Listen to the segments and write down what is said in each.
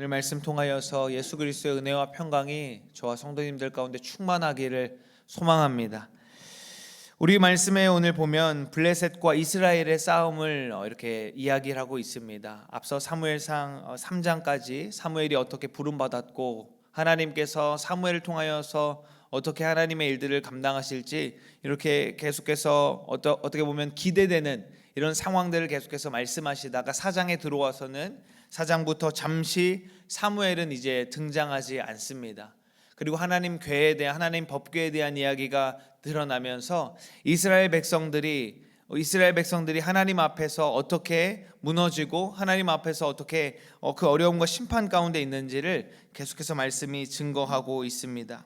오늘 말씀 통하여서 예수 그리스도의 은혜와 평강이 저와 성도님들 가운데 충만하기를 소망합니다. 우리 말씀에 오늘 보면 블레셋과 이스라엘의 싸움을 이렇게 이야기를 하고 있습니다. 앞서 사무엘상 3장까지 사무엘이 어떻게 부름받았고 하나님께서 사무엘을 통하여서 어떻게 하나님의 일들을 감당하실지 이렇게 계속해서 어떻게 보면 기대되는 이런 상황들을 계속해서 말씀하시다가 4장에 들어와서는 4장부터 잠시 사무엘은 이제 등장하지 않습니다. 그리고 하나님 궤에 대한 하나님 법궤에 대한 이야기가 드러나면서 이스라엘 백성들이 하나님 앞에서 어떻게 무너지고 하나님 앞에서 어떻게 그 어려움과 심판 가운데 있는지를 계속해서 말씀이 증거하고 있습니다.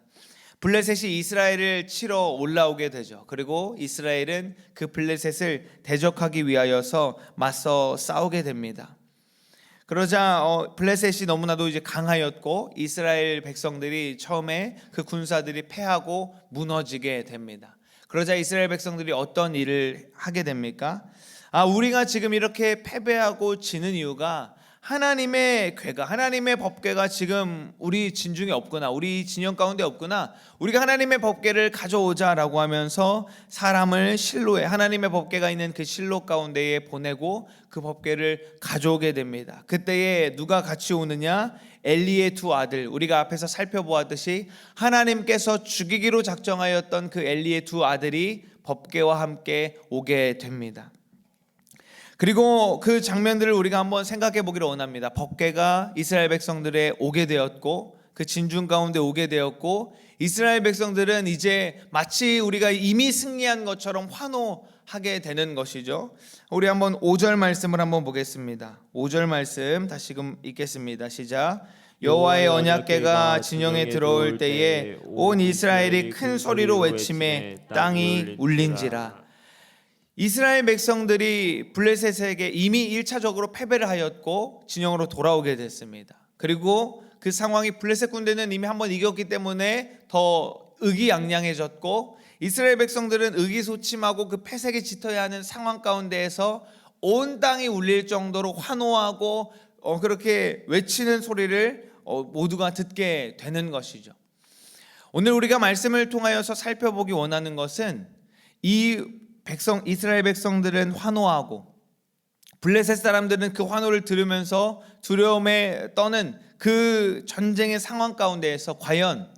블레셋이 이스라엘을 치러 올라오게 되죠. 그리고 이스라엘은 그 블레셋을 대적하기 위하여서 맞서 싸우게 됩니다. 그러자 블레셋이 너무나도 이제 강하였고 이스라엘 백성들이 처음에 그 군사들이 패하고 무너지게 됩니다. 그러자 이스라엘 백성들이 어떤 일을 하게 됩니까? 우리가 지금 이렇게 패배하고 지는 이유가 하나님의 궤가, 하나님의 법궤가 지금 우리 진중에 없구나, 우리 진영 가운데 없구나, 우리가 하나님의 법궤를 가져오자라고 하면서 사람을 실로에, 하나님의 법궤가 있는 그 실로 가운데에 보내고 그 법궤를 가져오게 됩니다. 그때에 누가 같이 오느냐? 엘리의 두 아들, 우리가 앞에서 살펴보았듯이 하나님께서 죽이기로 작정하였던 그 엘리의 두 아들이 법궤와 함께 오게 됩니다. 그리고 그 장면들을 우리가 한번 생각해 보기를 원합니다. 법궤가 이스라엘 백성들에 오게 되었고 그 진중 가운데 오게 되었고 이스라엘 백성들은 이제 마치 우리가 이미 승리한 것처럼 환호하게 되는 것이죠. 우리 한번 5절 말씀을 한번 보겠습니다. 5절 말씀 다시금 읽겠습니다. 시작. 여호와의 언약궤가 진영에 들어올 때에 온 이스라엘이 큰 소리로 외치매 땅이 울린지라. 이스라엘 백성들이 블레셋에게 이미 1차적으로 패배를 하였고 진영으로 돌아오게 됐습니다. 그리고 그 상황이 블레셋 군대는 이미 한번 이겼기 때문에 더 의기양양해졌고 이스라엘 백성들은 의기소침하고 그 패색에 짙어야 하는 상황 가운데에서 온 땅이 울릴 정도로 환호하고 그렇게 외치는 소리를 모두가 듣게 되는 것이죠. 오늘 우리가 말씀을 통하여서 살펴보기 원하는 것은 이스라엘 백성들은 환호하고 블레셋 사람들은 그 환호를 들으면서 두려움에 떠는 그 전쟁의 상황 가운데에서 과연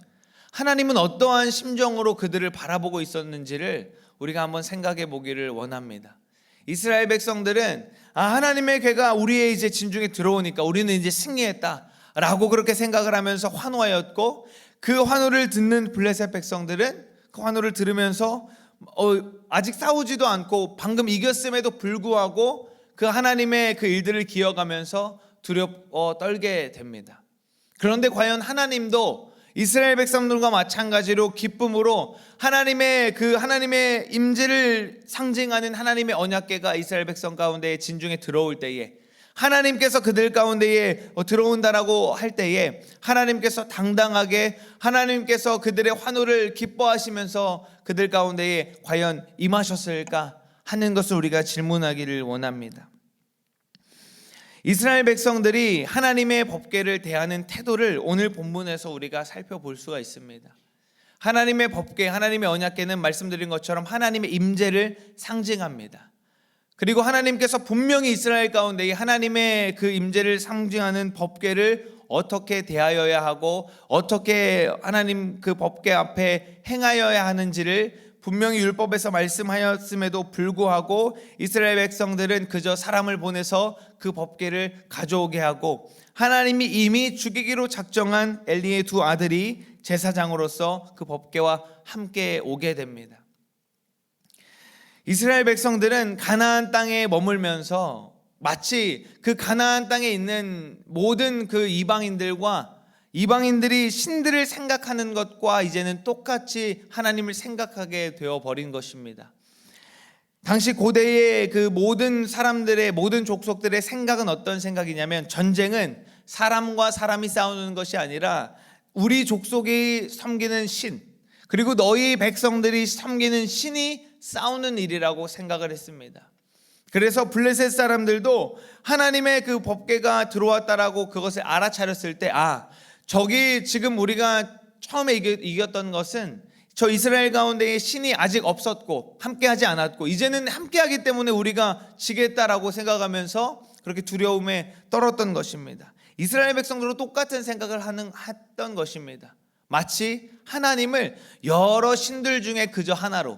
하나님은 어떠한 심정으로 그들을 바라보고 있었는지를 우리가 한번 생각해 보기를 원합니다. 이스라엘 백성들은 하나님의 궤가 우리의 이제 진중에 들어오니까 우리는 이제 승리했다라고 그렇게 생각을 하면서 환호하였고 그 환호를 듣는 블레셋 백성들은 그 환호를 들으면서 아직 싸우지도 않고 방금 이겼음에도 불구하고 그 하나님의 그 일들을 기억하면서 떨게 됩니다. 그런데 과연 하나님도 이스라엘 백성들과 마찬가지로 기쁨으로 하나님의 임재를 상징하는 하나님의 언약궤가 이스라엘 백성 가운데 진중에 들어올 때에 하나님께서 그들 가운데에 들어온다라고 할 때에 하나님께서 당당하게 하나님께서 그들의 환호를 기뻐하시면서 그들 가운데에 과연 임하셨을까 하는 것을 우리가 질문하기를 원합니다. 이스라엘 백성들이 하나님의 법궤를 대하는 태도를 오늘 본문에서 우리가 살펴볼 수가 있습니다. 하나님의 법궤, 하나님의 언약궤는 말씀드린 것처럼 하나님의 임재를 상징합니다. 그리고 하나님께서 분명히 이스라엘 가운데 하나님의 그 임재를 상징하는 법궤를 어떻게 대하여야 하고 어떻게 하나님 그 법궤 앞에 행하여야 하는지를 분명히 율법에서 말씀하였음에도 불구하고 이스라엘 백성들은 그저 사람을 보내서 그 법궤를 가져오게 하고 하나님이 이미 죽이기로 작정한 엘리의 두 아들이 제사장으로서 그 법궤와 함께 오게 됩니다. 이스라엘 백성들은 가나안 땅에 머물면서 마치 그 가나안 땅에 있는 모든 그 이방인들이 신들을 생각하는 것과 이제는 똑같이 하나님을 생각하게 되어 버린 것입니다. 당시 고대의 그 모든 사람들의 모든 족속들의 생각은 어떤 생각이냐면 전쟁은 사람과 사람이 싸우는 것이 아니라 우리 족속이 섬기는 신 그리고 너희 백성들이 섬기는 신이 싸우는 일이라고 생각을 했습니다. 그래서 블레셋 사람들도 하나님의 그 법궤가 들어왔다라고 그것을 알아차렸을 때, 저기 지금 우리가 처음에 이겼던 것은 저 이스라엘 가운데에 신이 아직 없었고 함께하지 않았고 이제는 함께하기 때문에 우리가 지겠다라고 생각하면서 그렇게 두려움에 떨었던 것입니다. 이스라엘 백성들도 똑같은 생각을 했던 것입니다. 마치 하나님을 여러 신들 중에 그저 하나로,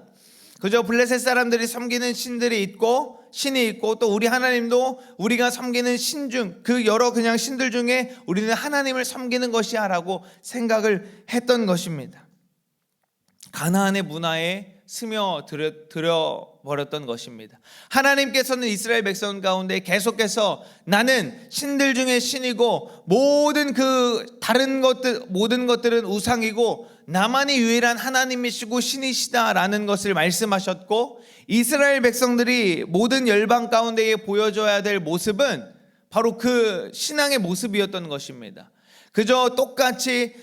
그저 블레셋 사람들이 섬기는 신들이 있고 신이 있고 또 우리 하나님도 우리가 섬기는 신 중 그 여러 그냥 신들 중에 우리는 하나님을 섬기는 것이야 라고 생각을 했던 것입니다. 가나안의 문화에 스며들어버렸던 것입니다. 하나님께서는 이스라엘 백성 가운데 계속해서 나는 신들 중에 신이고 모든 것들은 우상이고 나만이 유일한 하나님이시고 신이시다라는 것을 말씀하셨고, 이스라엘 백성들이 모든 열방 가운데에 보여줘야 될 모습은 바로 그 신앙의 모습이었던 것입니다. 그저 똑같이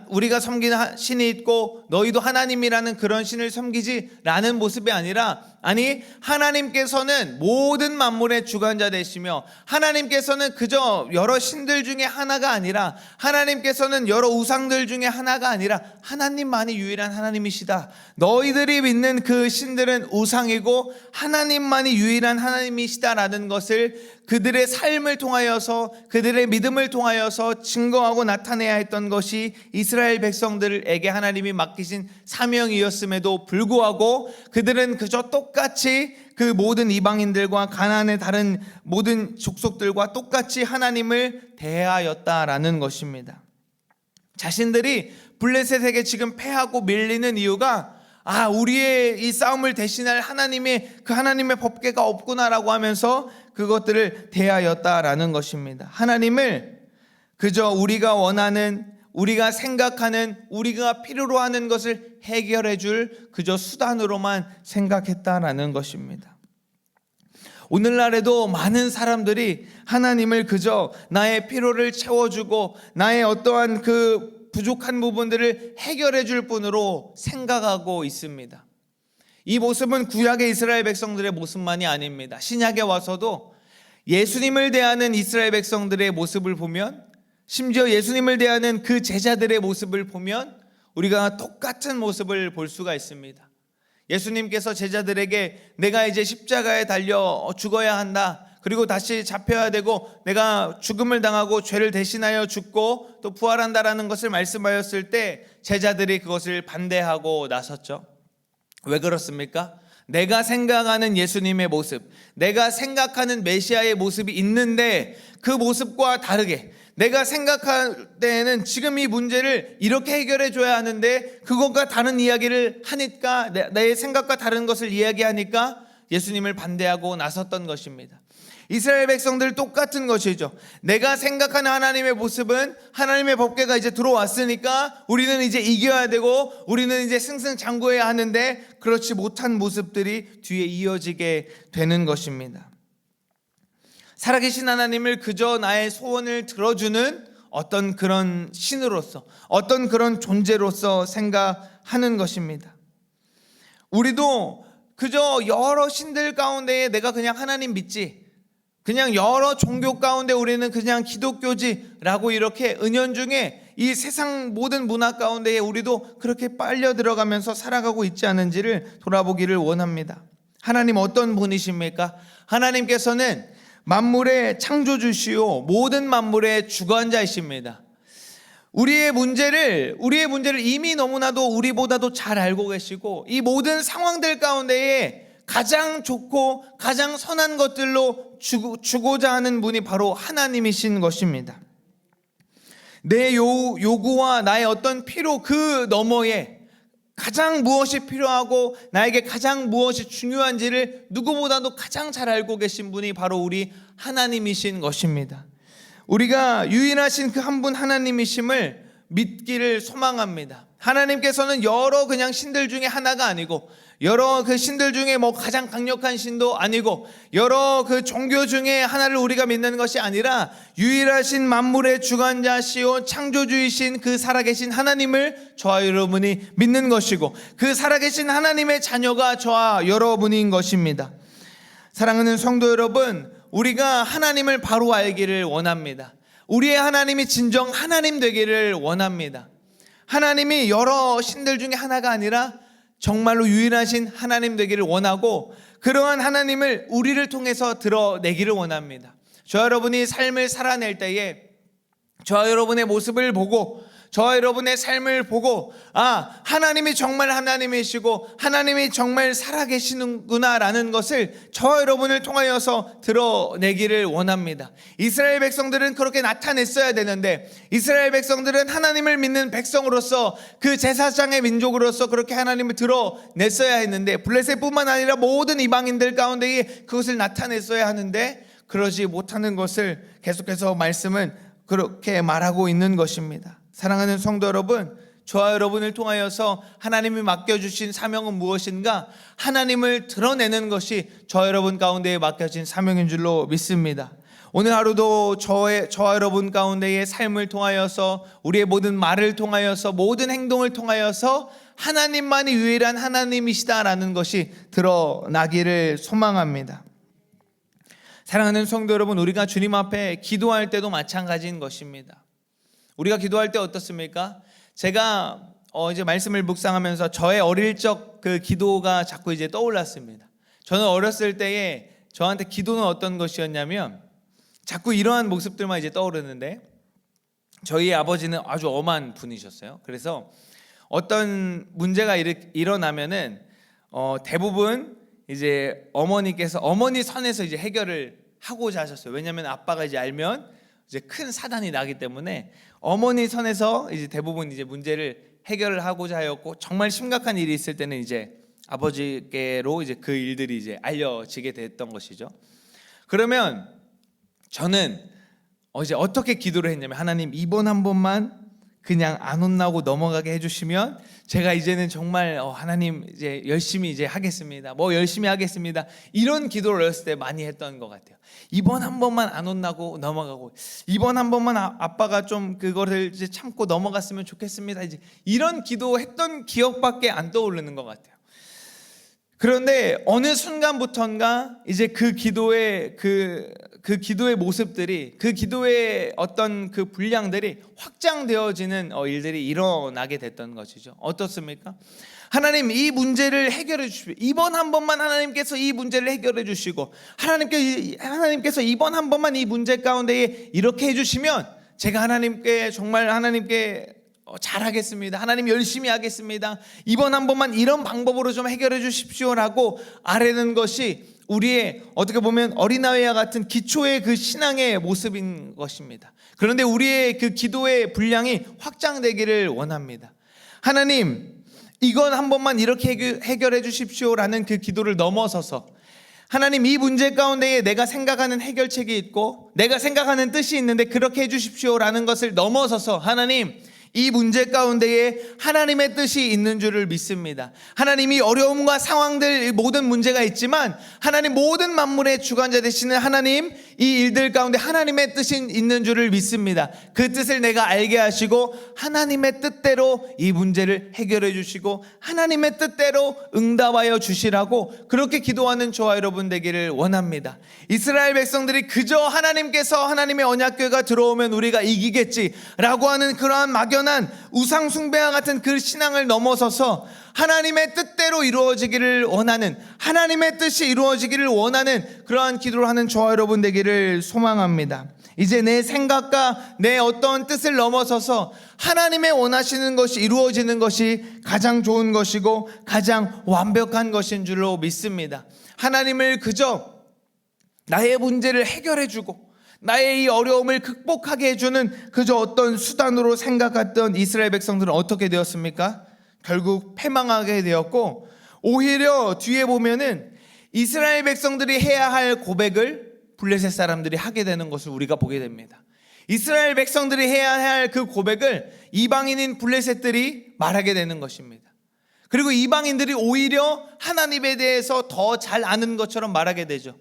우리가 섬기는 신이 있고 너희도 하나님이라는 그런 신을 섬기지라는 모습이 아니라, 아니 하나님께서는 모든 만물의 주관자 되시며 하나님께서는 그저 여러 신들 중에 하나가 아니라, 하나님께서는 여러 우상들 중에 하나가 아니라 하나님만이 유일한 하나님이시다. 너희들이 믿는 그 신들은 우상이고 하나님만이 유일한 하나님이시다라는 것을 그들의 삶을 통하여서, 그들의 믿음을 통하여서 증거하고 나타내야 했던 것이 이스라엘 백성들에게 하나님이 맡기신 사명이었음에도 불구하고 그들은 그저 똑같이 그 모든 이방인들과 가나안의 다른 모든 족속들과 똑같이 하나님을 대하였다라는 것입니다. 자신들이 블레셋에게 지금 패하고 밀리는 이유가 우리의 이 싸움을 대신할 하나님의 법궤가 없구나라고 하면서 그것들을 대하였다라는 것입니다. 하나님을 그저 우리가 원하는, 우리가 생각하는, 우리가 필요로 하는 것을 해결해 줄 그저 수단으로만 생각했다라는 것입니다. 오늘날에도 많은 사람들이 하나님을 그저 나의 필요를 채워주고 나의 어떠한 그 부족한 부분들을 해결해 줄 뿐으로 생각하고 있습니다. 이 모습은 구약의 이스라엘 백성들의 모습만이 아닙니다. 신약에 와서도 예수님을 대하는 이스라엘 백성들의 모습을 보면, 심지어 예수님을 대하는 그 제자들의 모습을 보면 우리가 똑같은 모습을 볼 수가 있습니다. 예수님께서 제자들에게 내가 이제 십자가에 달려 죽어야 한다, 그리고 다시 잡혀야 되고 내가 죽음을 당하고 죄를 대신하여 죽고 또 부활한다라는 것을 말씀하였을 때 제자들이 그것을 반대하고 나섰죠. 왜 그렇습니까? 내가 생각하는 예수님의 모습, 내가 생각하는 메시아의 모습이 있는데 그 모습과 다르게, 내가 생각할 때에는 지금 이 문제를 이렇게 해결해 줘야 하는데 그것과 다른 이야기를 하니까, 내 생각과 다른 것을 이야기하니까 예수님을 반대하고 나섰던 것입니다. 이스라엘 백성들 똑같은 것이죠. 내가 생각하는 하나님의 모습은 하나님의 법궤가 이제 들어왔으니까 우리는 이제 이겨야 되고 우리는 이제 승승장구해야 하는데 그렇지 못한 모습들이 뒤에 이어지게 되는 것입니다. 살아계신 하나님을 그저 나의 소원을 들어주는 어떤 그런 신으로서, 어떤 그런 존재로서 생각하는 것입니다. 우리도 그저 여러 신들 가운데에 내가 그냥 하나님 믿지, 그냥 여러 종교 가운데 우리는 그냥 기독교지라고 이렇게 은연중에 이 세상 모든 문화 가운데에 우리도 그렇게 빨려 들어가면서 살아가고 있지 않은지를 돌아보기를 원합니다. 하나님 어떤 분이십니까? 하나님께서는 만물의 창조주시오 모든 만물의 주관자이십니다. 우리의 문제를 이미 너무나도 우리보다도 잘 알고 계시고 이 상황들 가운데에 가장 좋고 가장 선한 것들로 주고자 하는 분이 바로 하나님이신 것입니다. 내 요구와 나의 어떤 필요 그 너머에 가장 무엇이 필요하고 나에게 가장 무엇이 중요한지를 누구보다도 가장 잘 알고 계신 분이 바로 우리 하나님이신 것입니다. 우리가 유일하신 그 한 분 하나님이심을 믿기를 소망합니다. 하나님께서는 여러 그냥 신들 중에 하나가 아니고 여러 그 신들 중에 가장 강력한 신도 아니고 여러 그 종교 중에 하나를 우리가 믿는 것이 아니라 유일하신 만물의 주관자시오 창조주이신 그 살아계신 하나님을 저와 여러분이 믿는 것이고 그 살아계신 하나님의 자녀가 저와 여러분인 것입니다. 사랑하는 성도 여러분, 우리가 하나님을 바로 알기를 원합니다. 우리의 하나님이 진정 하나님 되기를 원합니다. 하나님이 여러 신들 중에 하나가 아니라 정말로 유일하신 하나님 되기를 원하고, 그러한 하나님을 우리를 통해서 드러내기를 원합니다. 저와 여러분이 삶을 살아낼 때에 저와 여러분의 모습을 보고, 저와 여러분의 삶을 보고, 하나님이 정말 하나님이시고 하나님이 정말 살아계시는구나 라는 것을 저와 여러분을 통하여서 드러내기를 원합니다. 이스라엘 백성들은 그렇게 나타냈어야 되는데, 이스라엘 백성들은 하나님을 믿는 백성으로서, 그 제사장의 민족으로서 그렇게 하나님을 드러냈어야 했는데, 블레셋뿐만 아니라 모든 이방인들 가운데에 그것을 나타냈어야 하는데 그러지 못하는 것을 계속해서 말씀은 그렇게 말하고 있는 것입니다. 사랑하는 성도 여러분, 저와 여러분을 통하여서 하나님이 맡겨주신 사명은 무엇인가? 하나님을 드러내는 것이 저와 여러분 가운데에 맡겨진 사명인 줄로 믿습니다. 오늘 하루도 저와 여러분 가운데의 삶을 통하여서, 우리의 모든 말을 통하여서, 모든 행동을 통하여서 하나님만이 유일한 하나님이시다라는 것이 드러나기를 소망합니다. 사랑하는 성도 여러분, 우리가 주님 앞에 기도할 때도 마찬가지인 것입니다. 우리가 기도할 때 어떻습니까? 제가 이제 말씀을 묵상하면서 저의 어릴 적 그 기도가 자꾸 이제 떠올랐습니다. 저는 어렸을 때에 저한테 기도는 어떤 것이었냐면, 자꾸 이러한 모습들만 이제 떠오르는데, 저희 아버지는 아주 엄한 분이셨어요. 그래서 어떤 문제가 일어나면은 대부분 이제 어머니 선에서 이제 해결을 하고자 하셨어요. 왜냐하면 아빠가 이제 알면 이제 큰 사단이 나기 때문에 어머니 선에서 이제 대부분 이제 문제를 해결을 하고자 하였고, 정말 심각한 일이 있을 때는 이제 아버지께로 이제 그 일들이 이제 알려지게 됐던 것이죠. 그러면 저는 이제 어떻게 기도를 했냐면, 하나님 이번 한 번만 그냥 안 혼나고 넘어가게 해주시면 제가 이제는 정말 하나님 이제 열심히 이제 하겠습니다. 열심히 하겠습니다. 이런 기도를 어렸을 때 많이 했던 것 같아요. 이번 한 번만 안 혼나고 넘어가고, 이번 한 번만 아빠가 좀 그거를 이제 참고 넘어갔으면 좋겠습니다. 이제 이런 기도했던 기억밖에 안 떠오르는 것 같아요. 그런데 어느 순간부터인가 이제 그 기도의 모습들이, 그 기도의 어떤 그 분량들이 확장되어지는 일들이 일어나게 됐던 것이죠. 어떻습니까? 하나님 이 문제를 해결해 주시고, 이번 한 번만 하나님께서 이 문제를 해결해 주시고, 하나님께서 이번 한 번만 이 문제 가운데에 이렇게 해주시면 제가 하나님께 잘하겠습니다. 하나님 열심히 하겠습니다. 이번 한 번만 이런 방법으로 좀 해결해 주십시오라고 아뢰는 것이 우리의 어떻게 보면 어린아이와 같은 기초의 그 신앙의 모습인 것입니다. 그런데 우리의 그 기도의 분량이 확장되기를 원합니다. 하나님 이건 한 번만 이렇게 해결해 주십시오라는 그 기도를 넘어서서, 하나님 이 문제 가운데에 내가 생각하는 해결책이 있고 내가 생각하는 뜻이 있는데 그렇게 해주십시오라는 것을 넘어서서, 하나님 이 문제 가운데에 하나님의 뜻이 있는 줄을 믿습니다. 하나님이 어려움과 상황들, 모든 문제가 있지만 하나님 모든 만물의 주관자 되시는 하나님, 이 일들 가운데 하나님의 뜻이 있는 줄을 믿습니다. 그 뜻을 내가 알게 하시고 하나님의 뜻대로 이 문제를 해결해 주시고 하나님의 뜻대로 응답하여 주시라고 그렇게 기도하는 저와 여러분 되기를 원합니다. 이스라엘 백성들이 그저 하나님께서 하나님의 언약궤가 들어오면 우리가 이기겠지라고 하는 그러한 막연한 우상 숭배와 같은 그 신앙을 넘어서서 하나님의 뜻대로 이루어지기를 원하는, 하나님의 뜻이 이루어지기를 원하는 그러한 기도를 하는 저와 여러분 되기를 소망합니다. 이제 내 생각과 내 어떤 뜻을 넘어서서 하나님의 원하시는 것이 이루어지는 것이 가장 좋은 것이고 가장 완벽한 것인 줄로 믿습니다. 하나님을 그저 나의 문제를 해결해주고 나의 이 어려움을 극복하게 해주는 그저 어떤 수단으로 생각했던 이스라엘 백성들은 어떻게 되었습니까? 결국 패망하게 되었고, 오히려 뒤에 보면은 이스라엘 백성들이 해야 할 고백을 블레셋 사람들이 하게 되는 것을 우리가 보게 됩니다. 이스라엘 백성들이 해야 할 그 고백을 이방인인 블레셋들이 말하게 되는 것입니다. 그리고 이방인들이 오히려 하나님에 대해서 더 잘 아는 것처럼 말하게 되죠.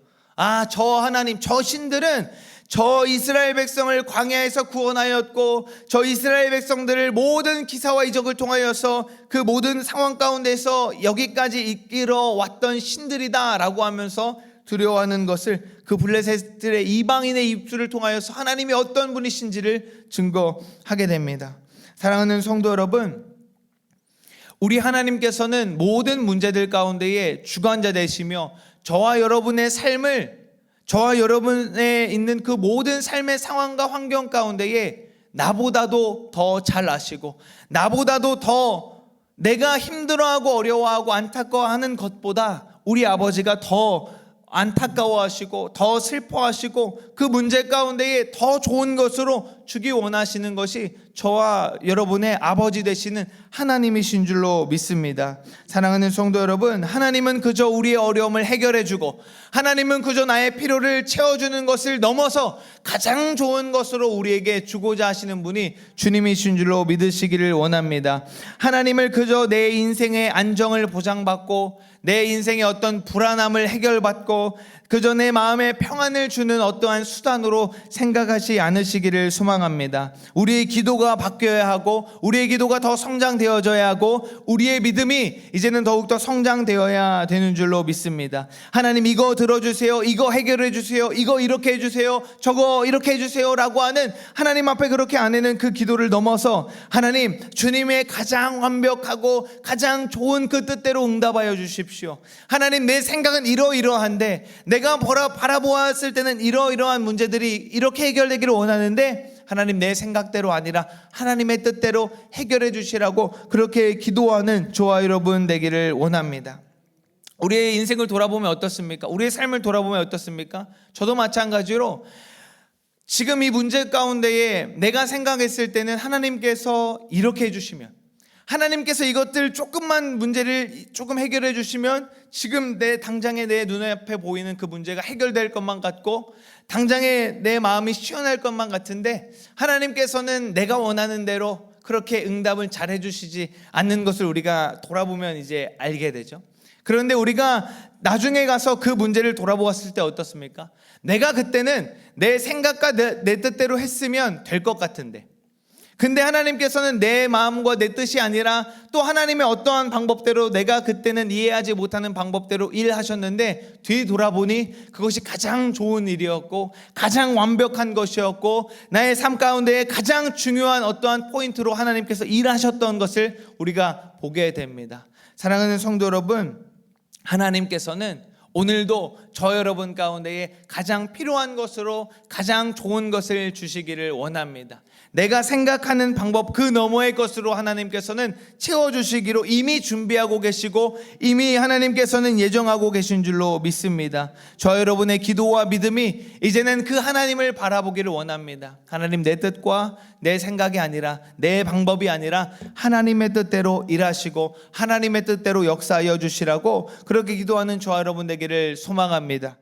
저 하나님, 저 신들은 저 이스라엘 백성을 광야에서 구원하였고 저 이스라엘 백성들을 모든 기사와 이적을 통하여서 그 모든 상황 가운데서 여기까지 이끌어 왔던 신들이다 라고 하면서 두려워하는 것을 그 블레셋들의 이방인의 입술을 통하여서 하나님이 어떤 분이신지를 증거하게 됩니다. 사랑하는 성도 여러분, 우리 하나님께서는 모든 문제들 가운데에 주관자 되시며 저와 여러분의 삶을, 저와 여러분의 있는 그 모든 삶의 상황과 환경 가운데에 나보다도 더 잘 아시고, 나보다도 더 내가 힘들어하고 어려워하고 안타까워하는 것보다 우리 아버지가 더 안타까워하시고 더 슬퍼하시고 그 문제 가운데에 더 좋은 것으로 주기 원하시는 것이 저와 여러분의 아버지 되시는 하나님이신 줄로 믿습니다. 사랑하는 성도 여러분, 하나님은 그저 우리의 어려움을 해결해 주고, 하나님은 그저 나의 필요를 채워주는 것을 넘어서 가장 좋은 것으로 우리에게 주고자 하시는 분이 주님이신 줄로 믿으시기를 원합니다. 하나님을 그저 내 인생의 안정을 보장받고 내 인생의 어떤 불안함을 해결받고 그저 내 마음에 평안을 주는 어떠한 수단으로 생각하지 않으시기를 소망합니다. 우리의 기도가 바뀌어야 하고, 우리의 기도가 더 성장되어져야 하고, 우리의 믿음이 이제는 더욱더 성장되어야 되는 줄로 믿습니다. 하나님, 이거 들어주세요, 이거 해결해 주세요, 이거 이렇게 해주세요, 저거 이렇게 해주세요 라고 하는 하나님 앞에 그렇게 안 하는 그 기도를 넘어서 하나님, 주님의 가장 완벽하고 가장 좋은 그 뜻대로 응답하여 주십시오. 하나님, 내 생각은 이러이러한데 내가 바라보았을 때는 이러이러한 문제들이 이렇게 해결되기를 원하는데 하나님, 내 생각대로 아니라 하나님의 뜻대로 해결해 주시라고 그렇게 기도하는 저와 여러분 되기를 원합니다. 우리의 인생을 돌아보면 어떻습니까? 우리의 삶을 돌아보면 어떻습니까? 저도 마찬가지로 지금 이 문제 가운데에 내가 생각했을 때는 하나님께서 이렇게 해주시면, 하나님께서 이것들 조금만 문제를 조금 해결해 주시면 지금 당장에 내 눈앞에 보이는 그 문제가 해결될 것만 같고 당장에 내 마음이 시원할 것만 같은데, 하나님께서는 내가 원하는 대로 그렇게 응답을 잘 해주시지 않는 것을 우리가 돌아보면 이제 알게 되죠. 그런데 우리가 나중에 가서 그 문제를 돌아보았을 때 어떻습니까? 내가 그때는 내 생각과 내 뜻대로 했으면 될 것 같은데, 근데 하나님께서는 내 마음과 내 뜻이 아니라 또 하나님의 어떠한 방법대로 내가 그때는 이해하지 못하는 방법대로 일하셨는데 뒤돌아보니 그것이 가장 좋은 일이었고 가장 완벽한 것이었고 나의 삶 가운데 가장 중요한 어떠한 포인트로 하나님께서 일하셨던 것을 우리가 보게 됩니다. 사랑하는 성도 여러분, 하나님께서는 오늘도 저 여러분 가운데에 가장 필요한 것으로 가장 좋은 것을 주시기를 원합니다. 내가 생각하는 방법 그 너머의 것으로 하나님께서는 채워주시기로 이미 준비하고 계시고 이미 하나님께서는 예정하고 계신 줄로 믿습니다. 저 여러분의 기도와 믿음이 이제는 그 하나님을 바라보기를 원합니다. 하나님, 내 뜻과 내 생각이 아니라 내 방법이 아니라 하나님의 뜻대로 일하시고 하나님의 뜻대로 역사하여 주시라고 그렇게 기도하는 저와 여러분 되기를 소망합니다.